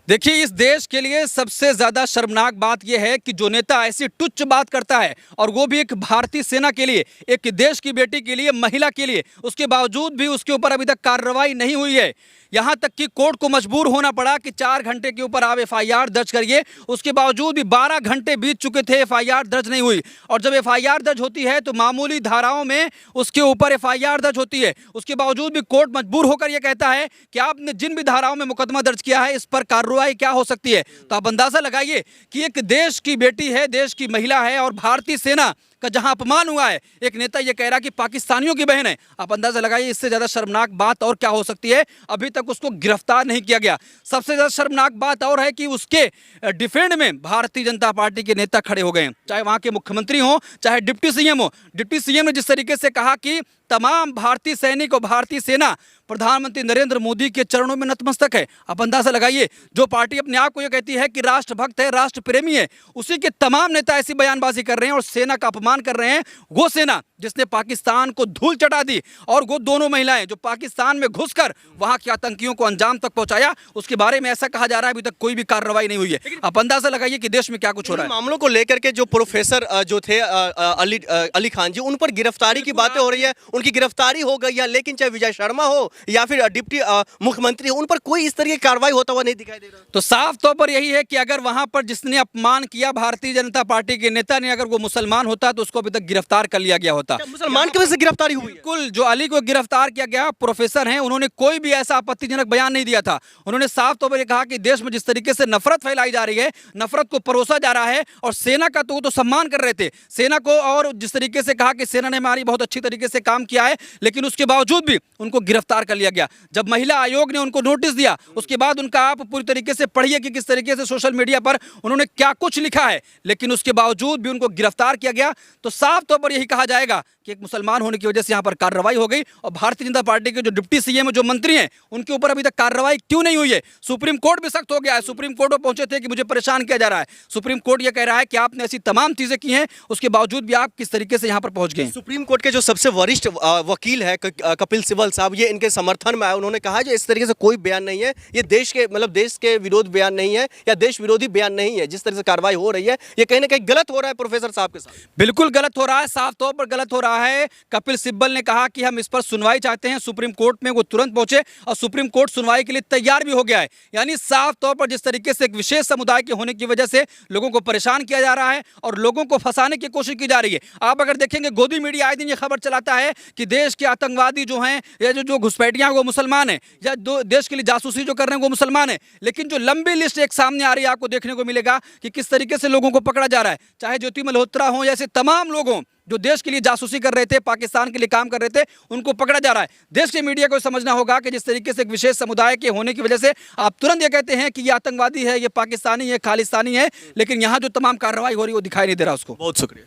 देखिए, इस देश के लिए सबसे ज़्यादा शर्मनाक बात यह है कि जो नेता ऐसी तुच्छ बात करता है और वो भी एक भारतीय सेना के लिए, एक देश की बेटी के लिए, महिला के लिए, उसके बावजूद भी उसके ऊपर अभी तक कार्रवाई नहीं हुई है। यहाँ तक कि कोर्ट को मजबूर होना पड़ा कि 4 घंटे के ऊपर आप एफआईआर दर्ज करिए। उसके बावजूद भी 12 घंटे बीत चुके थे, एफआईआर दर्ज नहीं हुई। और जब एफआईआर दर्ज होती है तो मामूली धाराओं में उसके ऊपर एफआईआर दर्ज होती है। उसके बावजूद भी कोर्ट मजबूर होकर यह कहता है कि आपने जिन भी धाराओं में मुकदमा दर्ज किया है इस पर कार्रवाई क्या हो सकती है। तो आप अंदाजा लगाइए कि एक देश की बेटी है, देश की महिला है और भारतीय सेना का जहां अपमान हुआ है, एक नेता ये कह रहा कि पाकिस्तानियों की बहन है। आप अंदाजा लगाइए इससे ज्यादा शर्मनाक बात और क्या हो सकती है। अभी तक उसको गिरफ्तार नहीं किया गया। सबसे ज्यादा शर्मनाक बात और है कि उसके डिफेंड में भारतीय जनता पार्टी के नेता खड़े हो गए, चाहे वहां के मुख्यमंत्री हो, चाहे डिप्टी सीएम हो। डिप्टी सीएम ने जिस तरीके से कहा कि तमाम भारतीय सैनिक और भारतीय सेना प्रधानमंत्री नरेंद्र मोदी के चरणों में नतमस्तक है। आप अंदाजा लगाइए, जो पार्टी अपने आप को यह कहती है कि राष्ट्रभक्त है, राष्ट्र प्रेमी है, उसी के तमाम नेता ऐसी बयानबाजी कर रहे हैं और सेना का अपमान कर रहे हैं। वो सेना जिसने पाकिस्तान को धूल चटा दी और वो दोनों महिलाएं जो पाकिस्तान में घुसकर वहां के आतंकियों को अंजाम तक पहुंचाया, उसके बारे में ऐसा कहा जा रहा है अभी तक कोई भी कार्रवाई नहीं हुई है। आप अंदाजा लगाइए कि देश में क्या कुछ हो रहा है। मामलों को लेकर के जो प्रोफेसर जो थे अली खान जी, उन पर गिरफ्तारी की बातें हो रही है, उनकी गिरफ्तारी हो गई है, लेकिन चाहे विजय शर्मा हो या फिर डिप्टी मुख्यमंत्री हो, उन पर कोई इस तरह की कार्रवाई होता हुआ नहीं दिखाई दे रहा। तो साफ तौर पर यही है कि अगर वहां पर जिसने अपमान किया भारतीय जनता पार्टी के नेता ने, अगर वो मुसलमान होता तो उसको अभी तक गिरफ्तार कर लिया गया होता। मुसलमान की वजह से गिरफ्तारी हुई है? बिल्कुल, जो अली को गिरफ्तार किया गया, प्रोफेसर हैं, उन्होंने कोई भी ऐसा आपत्तिजनक बयान नहीं दिया था। उन्होंने साफ तौर पर यह कहा कि देश में जिस तरीके से नफरत फैलाई जा रही है, नफरत को परोसा जा रहा है, और सेना का तो वो तो सम्मान कर रहे थे सेना को, और जिस तरीके से कहा कि सेना ने हमारी बहुत अच्छी तरीके से काम किया है, लेकिन उसके बावजूद भी उनको गिरफ्तार कर लिया गया। जब महिला आयोग ने उनको नोटिस दिया, उसके बाद उनका आप पूरी तरीके से पढ़िए कि किस तरीके से सोशल मीडिया पर उन्होंने क्या कुछ लिखा है, लेकिन उसके बावजूद भी उनको गिरफ्तार किया गया। तो साफ तौर पर यही कहा जाएगा कि एक मुसलमान होने की वजह से यहां पर कार्रवाई हो गई। और भारतीय जनता पार्टी के जो डिप्टी सीएम जो मंत्री हैं, उनके ऊपर अभी तक कार्रवाई क्यों नहीं हुई है। सुप्रीम कोर्ट भी सख्त हो गया है। सुप्रीम कोर्ट में पहुंचे थे कि मुझे परेशान किया जा रहा है। सुप्रीम कोर्ट यह कह रहा है कि आपने ऐसी तमाम चीजें की हैं, उसके बावजूद भी आप किस तरीके से यहां पर पहुंच गए। सुप्रीम कोर्ट के जो सबसे वरिष्ठ वकील है कपिल सिब्बल साहब, ये इनके समर्थन में आए। उन्होंने कहा कि इस तरीके से कोई बयान नहीं है, ये देश के विरोध बयान नहीं है या देश विरोधी बयान नहीं है। जिस तरह से कार्रवाई हो रही है, ये कहीं ना कहीं गलत हो रहा है प्रोफेसर साहब के साथ। बिल्कुल गलत हो रहा है, साफ तौर पर गलत हो रहा है। कपिल सिब्बल ने कहा कि हम इस पर सुनवाई चाहते हैं। सुप्रीम कोर्ट में वो तुरंत पहुंचे और सुप्रीम कोर्ट सुनवाई के लिए तैयार भी हो गया है। यानी साफ तौर पर जिस तरीके से एक विशेष समुदाय के होने की वजह से लोगों को परेशान किया जा रहा है और लोगों को फंसाने की कोशिश की जा रही है। आप अगर देखेंगे, गोदी मीडिया आए दिन ये खबर चलाता है कि देश के आतंकवादी जो हैं या जो घुसपैठियां वो मुसलमान हैं, या देश के लिए जासूसी जो कर रहे हैं वो मुसलमान है। लेकिन जो लंबी लिस्ट एक सामने आ रही है, आपको देखने को मिलेगा कि किस तरीके से लोगों को पकड़ा जा रहा है। चाहे ज्योति मल्होत्रा हो, ऐसे तमाम लोगों जो देश के लिए जासूसी कर रहे थे, पाकिस्तान के लिए काम कर रहे थे, उनको पकड़ा जा रहा है। देश के मीडिया को समझना होगा कि जिस तरीके से एक विशेष समुदाय के होने की वजह से आप तुरंत ये कहते हैं कि ये आतंकवादी है, ये पाकिस्तानी है, खालिस्तानी है, लेकिन यहां जो तमाम कार्रवाई हो रही है वो दिखाई नहीं दे रहा उसको। बहुत शुक्रिया।